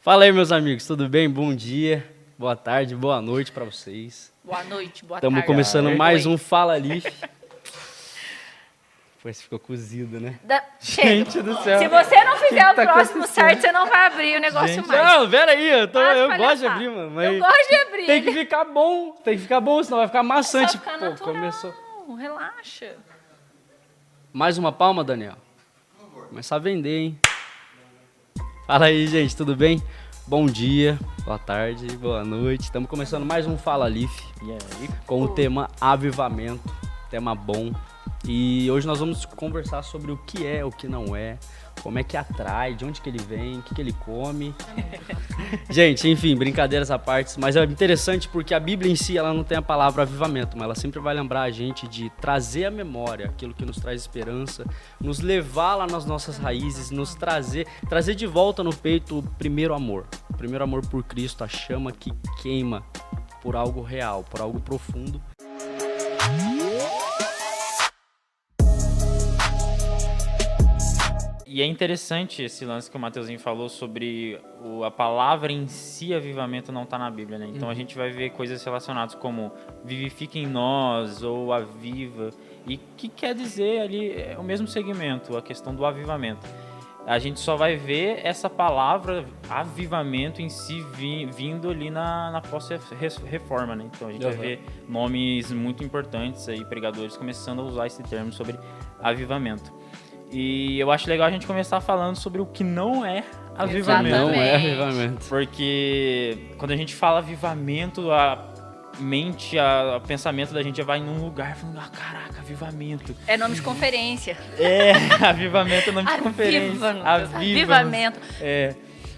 Fala aí, meus amigos, tudo bem? Bom dia, boa tarde, boa noite pra vocês. Boa noite, boa Estamos tarde. começando mais Oi. um Fala Lif. Pois ficou cozido, né? Chega. Gente do céu. Se você não fizer o tá próximo acontecendo? certo, você não vai abrir o negócio Gente, mais. não, pera aí, eu Para gosto de palhaçar. abrir, mano. Mas Eu gosto de abrir. tem que ficar bom, senão vai ficar maçante. Só ficar Pô, natural. começou. Relaxa. Mais uma palma, Daniel? Começar a vender, hein? Fala aí, gente, tudo bem? Bom dia, boa tarde, boa noite. Estamos começando mais um Fala Lif com o tema avivamento, tema bom. E hoje nós vamos conversar sobre o que é, o que não é, como é que atrai, de onde que ele vem, o que que ele come. Gente, enfim, brincadeiras à parte, mas é interessante porque a Bíblia em si, ela não tem a palavra avivamento, mas ela sempre vai lembrar a gente de trazer à memória aquilo que nos traz esperança, nos levar lá nas nossas raízes, nos trazer de volta no peito o primeiro amor por Cristo, a chama que queima por algo real, por algo profundo. E é interessante esse lance que o Mateuzinho falou sobre a palavra em si, avivamento, não está na Bíblia, né? Então a gente vai ver coisas relacionadas como vivifica em nós ou aviva, e que quer dizer ali é o mesmo segmento, a questão do avivamento. A gente só vai ver essa palavra avivamento em si vindo ali na pós-reforma, né? Então a gente vai ver nomes muito importantes aí, pregadores, começando a usar esse termo sobre avivamento. E eu acho legal a gente começar falando sobre o que não é avivamento. Exatamente. Não é avivamento. Porque quando a gente fala avivamento, a mente, o pensamento da gente já vai num lugar falando, caraca, avivamento. É nome de conferência. Avivamento é nome de conferência. Avivamento.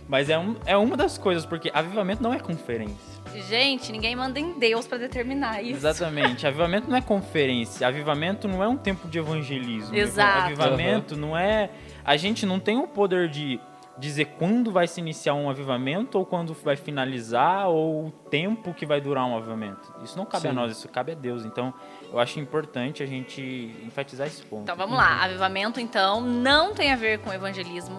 Mas é uma das coisas, porque avivamento não é conferência. Gente, ninguém manda em Deus pra determinar isso. Exatamente. Avivamento não é conferência. Avivamento não é um tempo de evangelismo. Exato. Avivamento não é... A gente não tem o poder de dizer quando vai se iniciar um avivamento ou quando vai finalizar ou o tempo que vai durar um avivamento. Isso não cabe a nós, isso cabe a Deus. Então, eu acho importante a gente enfatizar esse ponto. Então vamos lá. Avivamento, então, não tem a ver com evangelismo.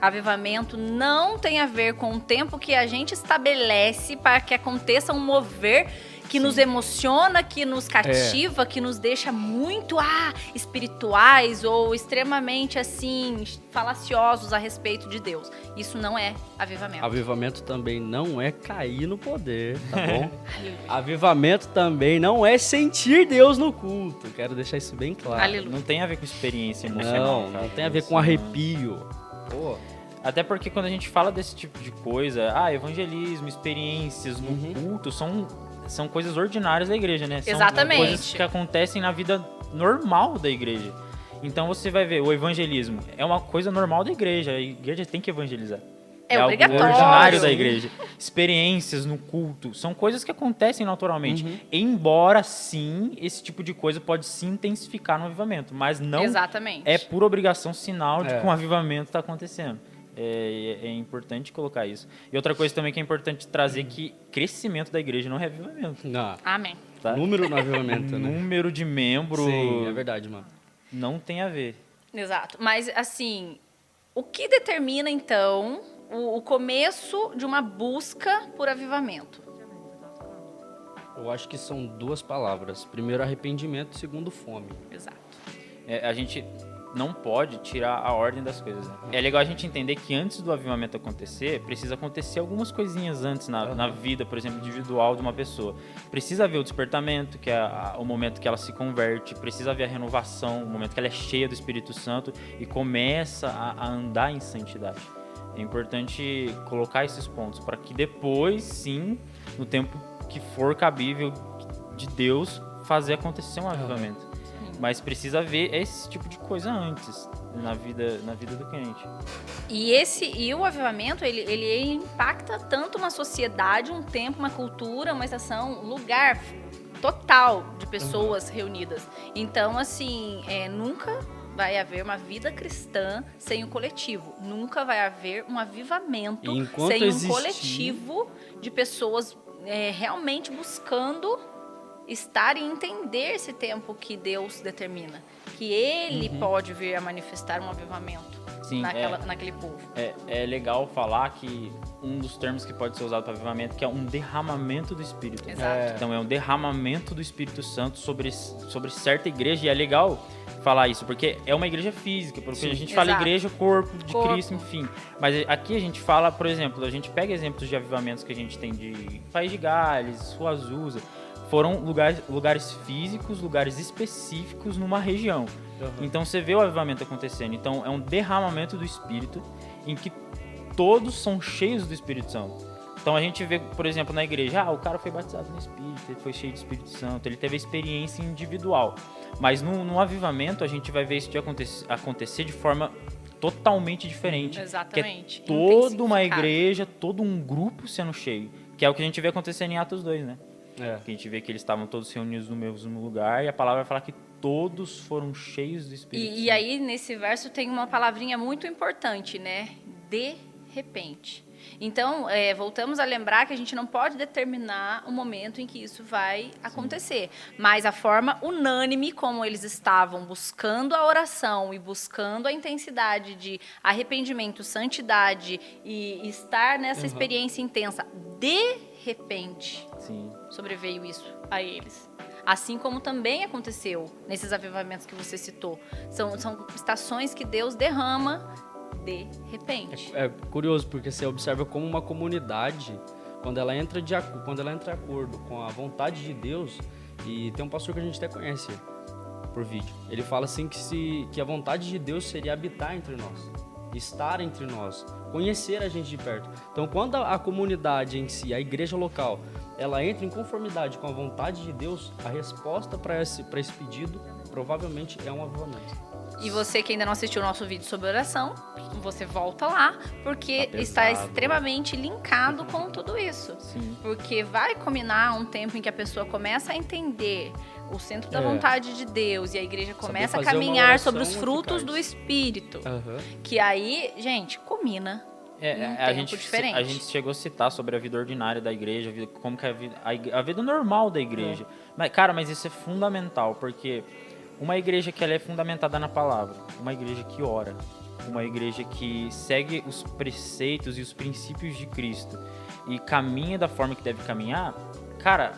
Avivamento não tem a ver com o tempo que a gente estabelece para que aconteça um mover que nos emociona, que nos cativa, que nos deixa muito espirituais ou extremamente assim falaciosos a respeito de Deus. Isso não é avivamento. Avivamento também não é cair no poder, tá bom? Avivamento também não é sentir Deus no culto. Quero deixar isso bem claro. Aleluia. Não tem a ver com experiência emocional. Não tem a ver com arrepio. Pô. Até porque quando a gente fala desse tipo de coisa, evangelismo, experiências no culto, são coisas ordinárias da igreja, né? Exatamente. São coisas que acontecem na vida normal da igreja. Então você vai ver, o evangelismo é uma coisa normal da igreja, a igreja tem que evangelizar. É algo obrigatório. ordinário da igreja. Experiências no culto, são coisas que acontecem naturalmente. Embora, sim, esse tipo de coisa pode se intensificar no avivamento, mas não Exatamente. é por obrigação sinal de que um avivamento está acontecendo. É importante colocar isso. E outra coisa também que é importante trazer que crescimento da igreja não é avivamento. Não. Amém. Tá? Número no avivamento, né? Número de membro. Sim, é verdade, mano. Não tem a ver. Exato. Mas, assim, o que determina, então, o começo de uma busca por avivamento? Eu acho que são duas palavras. Primeiro, arrependimento. Segundo, fome. Exato. A gente não pode tirar a ordem das coisas, né? É legal a gente entender que antes do avivamento acontecer, precisa acontecer algumas coisinhas antes na vida, por exemplo, individual de uma pessoa. Precisa haver o despertamento, que é o momento que ela se converte, precisa haver a renovação, o momento que ela é cheia do Espírito Santo e começa a andar em santidade. É importante colocar esses pontos para que depois, sim, no tempo que for cabível de Deus, fazer acontecer um avivamento. Mas precisa haver esse tipo de coisa antes na vida do crente. E o avivamento, ele impacta tanto uma sociedade, um tempo, uma cultura, uma estação, um lugar total de pessoas reunidas. Então, assim, nunca vai haver uma vida cristã sem o coletivo. Nunca vai haver um avivamento sem um coletivo de pessoas realmente buscando estar e entender esse tempo que Deus determina, que Ele pode vir a manifestar um avivamento. Sim, naquele povo. É legal falar que um dos termos que pode ser usado para avivamento que é um derramamento do Espírito. Exato. Então é um derramamento do Espírito Santo sobre certa igreja, e é legal falar isso, porque é uma igreja física, porque Sim. a gente fala Exato. igreja, corpo de Corpo. Cristo, enfim. Mas aqui a gente fala, por exemplo, a gente pega exemplos de avivamentos que a gente tem de País de Gales, Rua Azusa, foram lugares físicos, lugares específicos numa região. Então você vê o avivamento acontecendo. Então é um derramamento do Espírito em que todos são cheios do Espírito Santo. Então a gente vê, por exemplo, na igreja, o cara foi batizado no Espírito, ele foi cheio do Espírito Santo, ele teve a experiência individual. Mas no avivamento a gente vai ver isso de acontecer de forma totalmente diferente. Exatamente. Que é toda uma Intensificado. igreja, todo um grupo sendo cheio. Que é o que a gente vê acontecendo em Atos 2, né? É. Que a gente vê que eles estavam todos reunidos no mesmo lugar, e a palavra vai falar que todos foram cheios do Espírito E aí, nesse verso, tem uma palavrinha muito importante, né? De repente. Então, voltamos a lembrar que a gente não pode determinar o momento em que isso vai acontecer. Mas a forma unânime como eles estavam buscando a oração e buscando a intensidade de arrependimento, santidade e estar nessa experiência intensa, de repente, Sim. sobreveio isso a eles. Assim como também aconteceu nesses avivamentos que você citou. São estações que Deus derrama de repente. É curioso, porque você observa como uma comunidade, quando ela entra de acordo com a vontade de Deus, e tem um pastor que a gente até conhece por vídeo, ele fala assim que a vontade de Deus seria habitar entre nós, estar entre nós, conhecer a gente de perto. Então, quando a comunidade em si, a igreja local, ela entra em conformidade com a vontade de Deus, a resposta para esse pedido provavelmente é um avivamento. E você que ainda não assistiu o nosso vídeo sobre oração, você volta lá, porque Tá está pesado. extremamente linkado com tudo isso. Sim. Porque vai combinar um tempo em que a pessoa começa a entender o centro da É. vontade de Deus e a igreja começa a fazer uma caminhar oração sobre os frutos eficaz. do Espírito. Aham. Que aí, gente, culmina num A tempo gente diferente. a gente chegou a citar sobre a vida ordinária da igreja, como que é a vida normal da igreja. Mas isso é fundamental, porque uma igreja que ela é fundamentada na palavra, uma igreja que ora, uma igreja que segue os preceitos e os princípios de Cristo e caminha da forma que deve caminhar, cara,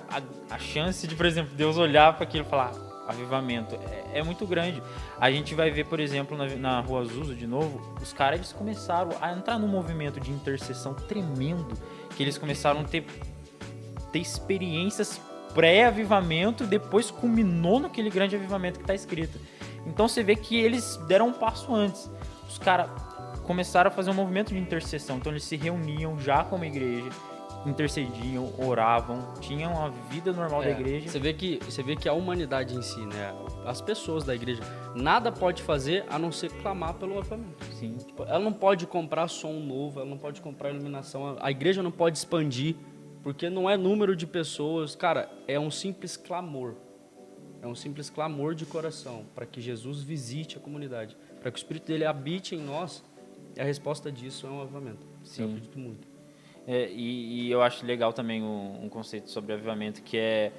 a chance de, por exemplo, Deus olhar para aquilo e falar avivamento é muito grande. A gente vai ver, por exemplo, na Rua Azusa, de novo, os caras eles começaram a entrar num movimento de intercessão tremendo, que eles começaram a ter experiências pré-avivamento, depois culminou naquele grande avivamento que está escrito. Então você vê que eles deram um passo antes. Os caras começaram a fazer um movimento de intercessão. Então eles se reuniam já como igreja, intercediam, oravam, tinham a vida normal da igreja. Você vê que a humanidade em si, né, as pessoas da igreja, nada pode fazer a não ser clamar pelo avivamento. Sim. Tipo, ela não pode comprar som novo, ela não pode comprar iluminação, a igreja não pode expandir, porque não é número de pessoas, cara, é um simples clamor. É um simples clamor de coração para que Jesus visite a comunidade, para que o Espírito dele habite em nós. E a resposta disso é um avivamento. Sim. Eu acredito muito. E eu acho legal também um conceito sobre avivamento, que é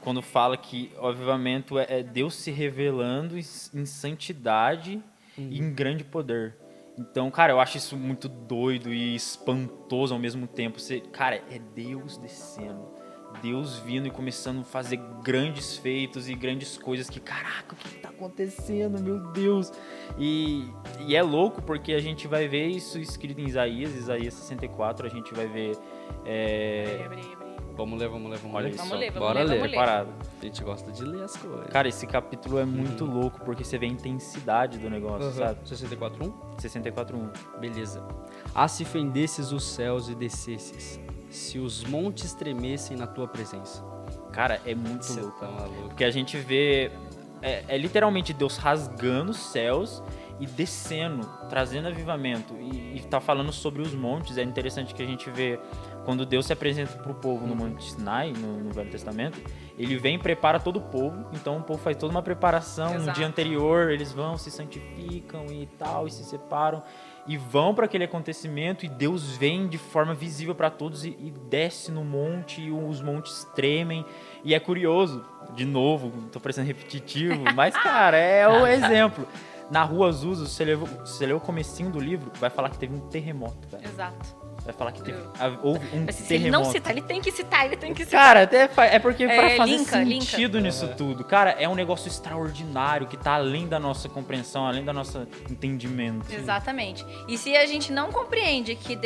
quando fala que o avivamento é Deus se revelando em santidade e em grande poder. Então, cara, eu acho isso muito doido e espantoso ao mesmo tempo. Cara, é Deus descendo, Deus vindo e começando a fazer grandes feitos e grandes coisas que, caraca, o que tá acontecendo, meu Deus? E é louco porque a gente vai ver isso escrito em Isaías 64, a gente vai ver... Abri. Vamos ler. Olha Vamos só. ler, Bora ler. Preparado. A gente gosta de ler as coisas. Cara, esse capítulo é muito louco porque você vê a intensidade do negócio, sabe? 64:1? 64:1. Beleza. Ah, se fendesses os céus e descesses, se os montes tremessem na tua presença. Cara, é muito Você louco. tá maluco. Porque a gente vê... É literalmente Deus rasgando os céus e descendo, trazendo avivamento. E tá falando sobre os montes. É interessante que a gente vê quando Deus se apresenta pro povo no Monte Sinai, no Velho Testamento, ele vem e prepara todo o povo. Então o povo faz toda uma preparação. No Exato. dia anterior eles vão, se santificam e tal, e se separam. E vão para aquele acontecimento e Deus vem de forma visível para todos e desce no monte e os montes tremem. E é curioso, de novo, tô parecendo repetitivo, mas, cara, é o exemplo. Na Rua Azusa, você leu o comecinho do livro, vai falar que teve um terremoto, velho. Exato. Vai falar que houve um Mas se ele não terremoto. citar, ele tem que citar. Cara, até é porque pra fazer linka. sentido nisso tudo. Cara, é um negócio extraordinário que tá além da nossa compreensão, além do nosso entendimento. Exatamente. E se a gente não compreende que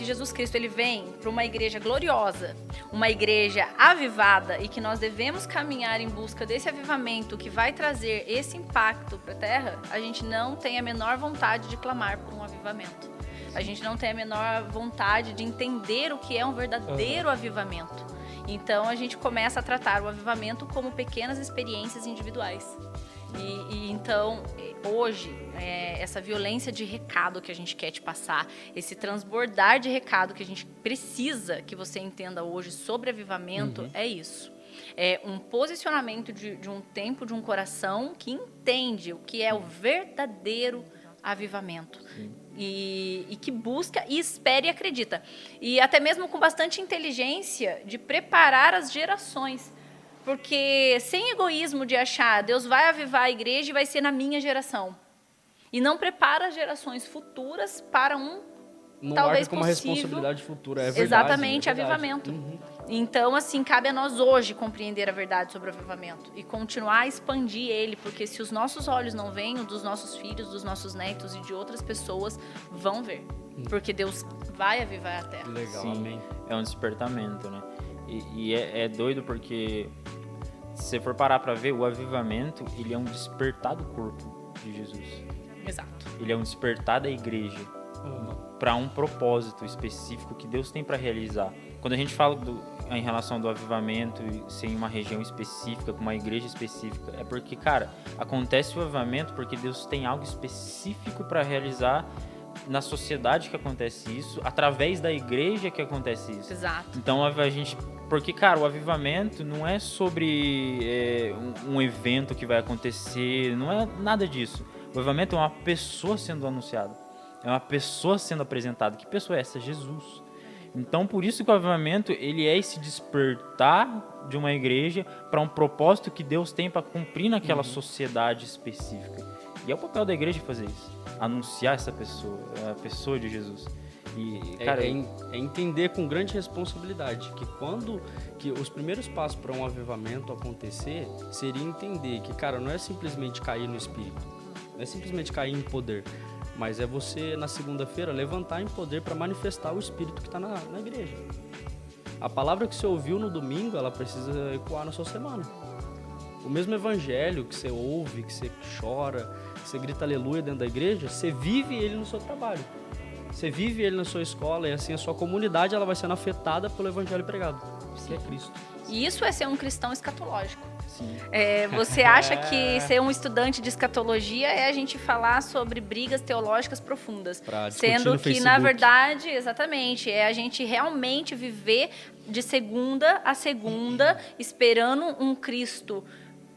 Jesus Cristo, ele vem para uma igreja gloriosa, uma igreja avivada e que nós devemos caminhar em busca desse avivamento que vai trazer esse impacto para a terra, a gente não tem a menor vontade de clamar por um avivamento. A gente não tem a menor vontade de entender o que é um verdadeiro avivamento. Então, a gente começa a tratar o avivamento como pequenas experiências individuais. Então, hoje, essa violência de recado que a gente quer te passar, esse transbordar de recado que a gente precisa que você entenda hoje sobre avivamento, é isso. É um posicionamento de um tempo, de um coração que entende o que é o verdadeiro avivamento. E que busca e espera e acredita. E até mesmo com bastante inteligência de preparar as gerações. Porque sem egoísmo de achar Deus vai avivar a igreja e vai ser na minha geração. E não prepara as gerações futuras para não talvez marca como uma responsabilidade futura, é verdade. Exatamente, é verdade. avivamento. Então, assim, cabe a nós hoje compreender a verdade sobre o avivamento e continuar a expandir ele, porque se os nossos olhos não veem, os dos nossos filhos, dos nossos netos e de outras pessoas vão ver. Porque Deus vai avivar a terra. Legal, Sim, amém. é um despertamento, né? E é doido porque, se você for parar pra ver, o avivamento, ele é um despertar do corpo de Jesus. Exato. Ele é um despertar da igreja para um propósito específico que Deus tem para realizar. Quando a gente fala em relação do avivamento e ser em uma região específica, com uma igreja específica, é porque, cara, acontece o avivamento porque Deus tem algo específico para realizar na sociedade que acontece isso, através da igreja que acontece isso. Exato. Então a gente... Porque, cara, o avivamento não é sobre um evento que vai acontecer, não é nada disso. O avivamento é uma pessoa sendo anunciada, é uma pessoa sendo apresentada. Que pessoa é essa? Jesus. Então, por isso que o avivamento, ele é esse despertar de uma igreja para um propósito que Deus tem para cumprir naquela sociedade específica. E é o papel da igreja fazer isso, anunciar essa pessoa, a pessoa de Jesus. E, cara, é entender com grande responsabilidade que os primeiros passos para um avivamento acontecer seria entender que, cara, não é simplesmente cair no espírito, não é simplesmente cair em poder, mas é você, na segunda-feira, levantar em poder para manifestar o espírito que está na igreja. A palavra que você ouviu no domingo, ela precisa ecoar na sua semana. O mesmo evangelho que você ouve, que você chora, que você grita aleluia dentro da igreja, você vive ele no seu trabalho. Você vive ele na sua escola e assim a sua comunidade ela vai sendo afetada pelo evangelho pregado, que é Cristo. E isso é ser um cristão escatológico. sim. Você acha que ser um estudante de escatologia é a gente falar sobre brigas teológicas profundas. Pra discutir Sendo no que, Facebook. na verdade, exatamente, é a gente realmente viver de segunda a segunda, esperando um Cristo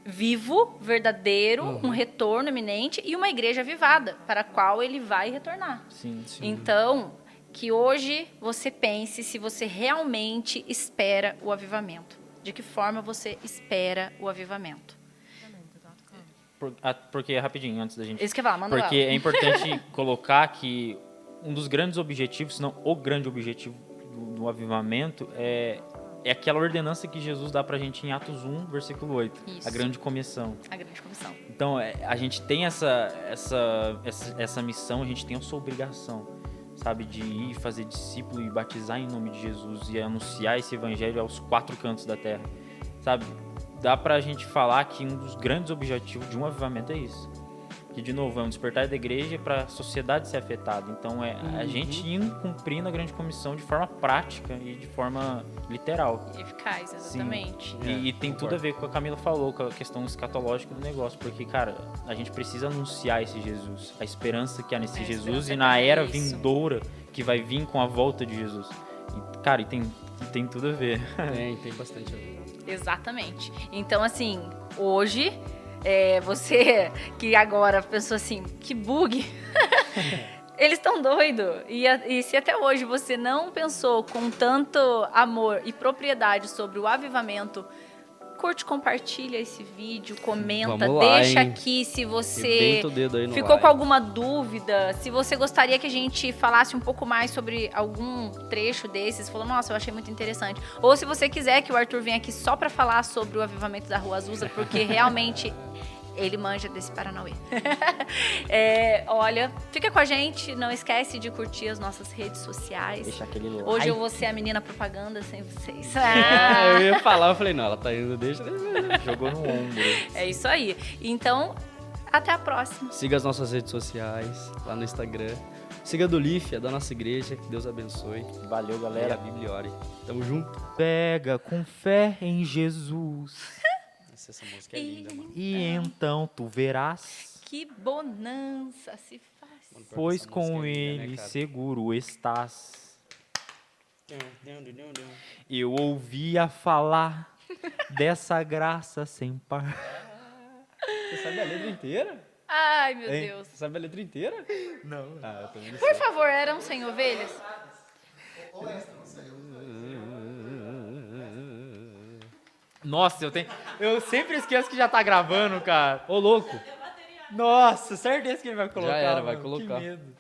vivo, verdadeiro, um retorno iminente e uma igreja avivada, para a qual ele vai retornar. Sim. Então, que hoje você pense se você realmente espera o avivamento. De que forma você espera o avivamento? Porque, rapidinho, antes da gente... Isso que eu ia falar, manda Porque é importante colocar que um dos grandes objetivos, se não o grande objetivo do avivamento é aquela ordenança que Jesus dá pra gente em Atos 1, versículo 8. Isso. A grande comissão. A grande comissão. Então, a gente tem essa missão, a gente tem essa obrigação, sabe? De ir fazer discípulo e batizar em nome de Jesus e anunciar esse evangelho aos 4 cantos da terra, sabe? Dá pra gente falar que um dos grandes objetivos de um avivamento é isso. Que, de novo, é um despertar da igreja para a sociedade ser afetada. Então, é a gente indo cumprindo a grande comissão de forma prática e de forma literal. Eficaz, exatamente. E tem tudo a ver com o que a Camila falou, com a questão escatológica do negócio. Porque, cara, a gente precisa anunciar esse Jesus. A esperança que há nesse Jesus e na era vindoura que vai vir com a volta de Jesus. E, cara, tem tudo a ver. Tem bastante a ver. Exatamente. Então, assim, hoje... você que agora pensou assim, que bug, eles estão doidos. E se até hoje você não pensou com tanto amor e propriedade sobre o avivamento, curte, compartilha esse vídeo, comenta, Vamos lá, deixa hein? aqui se você Arrebenta o dedo aí no ficou like. com alguma dúvida, se você gostaria que a gente falasse um pouco mais sobre algum trecho desses, falou, nossa, eu achei muito interessante. Ou se você quiser que o Arthur venha aqui só pra falar sobre o avivamento da Rua Azusa, porque realmente ele manja desse Paranauê. Olha, fica com a gente, não esquece de curtir as nossas redes sociais. Deixa aquele like. Hoje eu vou ser a menina propaganda sem vocês. Eu ia falar, eu falei, não, ela tá indo, deixa. Jogou no ombro. É isso aí. Então, até a próxima. Siga as nossas redes sociais, lá no Instagram. Siga a do Life, a da nossa igreja, que Deus abençoe. Valeu, Leia a galera. Bíblia e ore. Tamo junto. Pega com fé em Jesus Nossa, essa música é linda, mano. e então tu verás, Que bonança se faz. pois Essa música com é linda, né, ele cara? seguro estás. Eu ouvia falar dessa graça sem par. Você sabe a letra inteira? Ai, meu Hein? Deus. Você sabe a letra inteira? Não. Ah, eu também não Por favor, eram 100 ovelhas? Nossa, eu sempre esqueço que já tá gravando, cara. Ô, louco. Nossa, certeza que ele vai colocar. Já era, vai mano. colocar. Que medo.